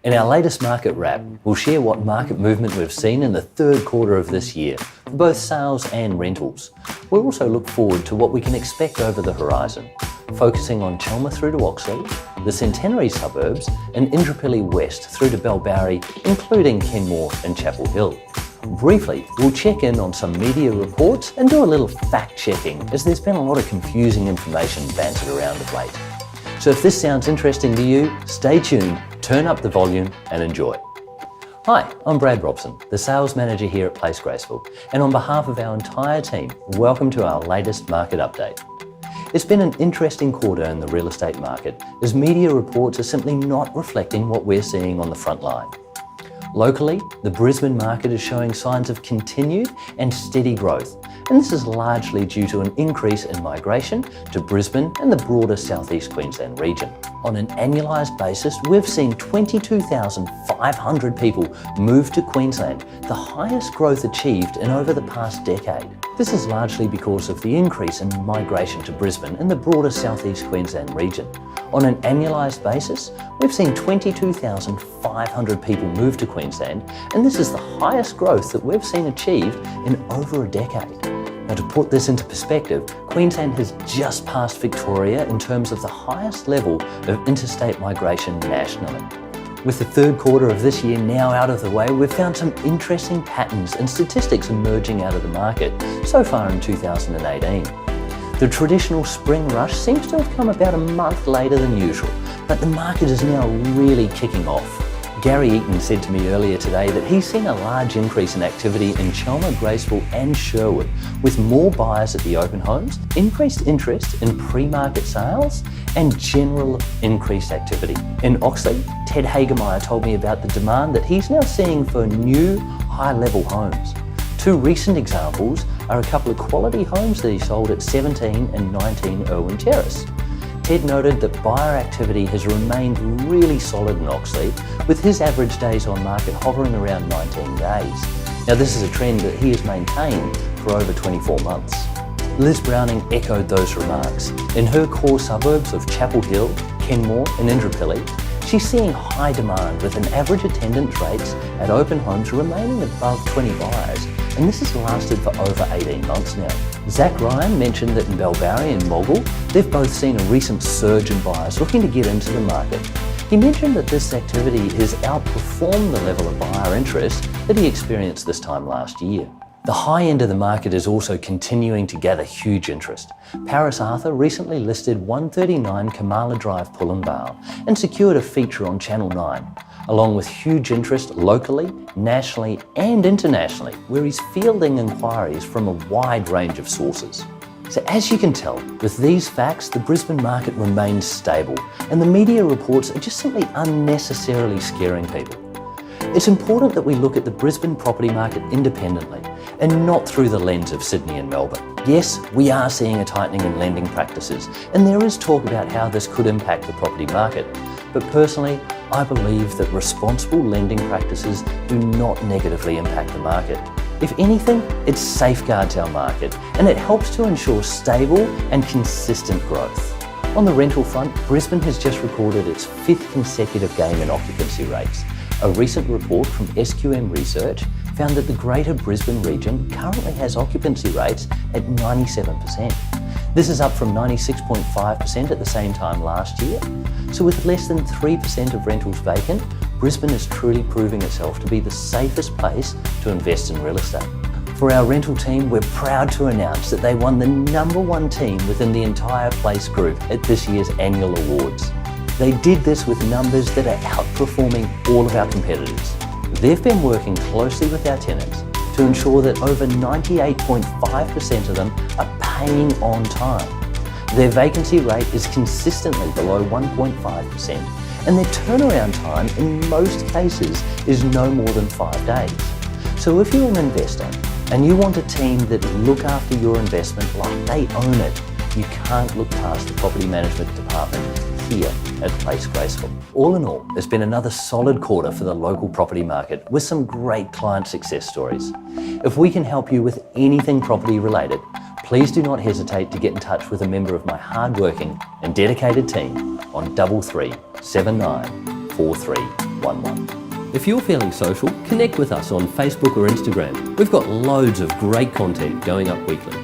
In our latest market wrap, we'll share what market movement we've seen in the third quarter of this year for both sales and rentals. We'll also look forward to what we can expect over the horizon, focusing on Chelmer through to Oxley, the centenary suburbs, and Indooroopilly west through to Bellbowrie, including Kenmore and Chapel Hill. Briefly, we'll check in on some media reports and do a little fact-checking, as there's been a lot of confusing information bantered around of late. So if this sounds interesting to you, stay tuned, turn up the volume and enjoy. Hi, I'm Brad Robson, the Sales Manager here at Place Graceville, and on behalf of our entire team, welcome to our latest market update. It's been an interesting quarter in the real estate market, as media reports are simply not reflecting what we're seeing on the front line. Locally, the Brisbane market is showing signs of continued and steady growth, and this is largely due to an increase in migration to Brisbane and the broader South East Queensland region. On an annualised basis, we've seen 22,500 people move to Queensland, the highest growth achieved in over the past decade. This is largely because of the increase in migration to Brisbane and the broader South East Queensland region. On an annualised basis, we've seen 22,500 people move to Queensland, and this is the highest growth that we've seen achieved in over a decade. Now, to put this into perspective, Queensland has just passed Victoria in terms of the highest level of interstate migration nationally. With the third quarter of this year now out of the way, we've found some interesting patterns and statistics emerging out of the market so far in 2018. The traditional spring rush seems to have come about a month later than usual, but the market is now really kicking off. Gary Eaton said to me earlier today that he's seen a large increase in activity in Chelmer, Graceville and Sherwood, with more buyers at the open homes, increased interest in pre-market sales and general increased activity. In Oxley, Ted Hagemeyer told me about the demand that he's now seeing for new high-level homes. Two recent examples are a couple of quality homes that he sold at 17 and 19 Irwin Terrace. Ted noted that buyer activity has remained really solid in Oxley, with his average days on market hovering around 19 days. Now, this is a trend that he has maintained for over 24 months. Liz Browning echoed those remarks. In her core suburbs of Chapel Hill, Kenmore and Indooroopilly, she's seeing high demand, with an average attendance rates at open homes remaining above 20 buyers, and this has lasted for over 18 months now. Zach Ryan mentioned that in Bellbowrie and Mogul, they've both seen a recent surge in buyers looking to get into the market. He mentioned that this activity has outperformed the level of buyer interest that he experienced this time last year. The high end of the market is also continuing to gather huge interest. Paris Arthur recently listed 139 Kamala Drive, Pullen Vale, and secured a feature on Channel 9, along with huge interest locally, nationally and internationally, where he's fielding inquiries from a wide range of sources. So as you can tell, with these facts, the Brisbane market remains stable, and the media reports are just simply unnecessarily scaring people. It's important that we look at the Brisbane property market independently and not through the lens of Sydney and Melbourne. Yes, we are seeing a tightening in lending practices, and there is talk about how this could impact the property market. But personally, I believe that responsible lending practices do not negatively impact the market. If anything, it safeguards our market, and it helps to ensure stable and consistent growth. On the rental front, Brisbane has just recorded its 5th consecutive gain in occupancy rates. A recent report from SQM Research found that the Greater Brisbane region currently has occupancy rates at 97%. This is up from 96.5% at the same time last year. So with less than 3% of rentals vacant, Brisbane is truly proving itself to be the safest place to invest in real estate. For our rental team, we're proud to announce that they won the #1 team within the entire Place group at this year's annual awards. They did this with numbers that are outperforming all of our competitors. They've been working closely with our tenants to ensure that over 98.5% of them are paying on time. Their vacancy rate is consistently below 1.5%, and their turnaround time in most cases is no more than 5 days. So if you're an investor and you want a team that look after your investment like they own it, you can't look past the property management department here at Place Graceville. All in all, it's been another solid quarter for the local property market with some great client success stories. If we can help you with anything property related, please do not hesitate to get in touch with a member of my hardworking and dedicated team on 3379 4311. If you're feeling social, connect with us on Facebook or Instagram. We've got loads of great content going up weekly.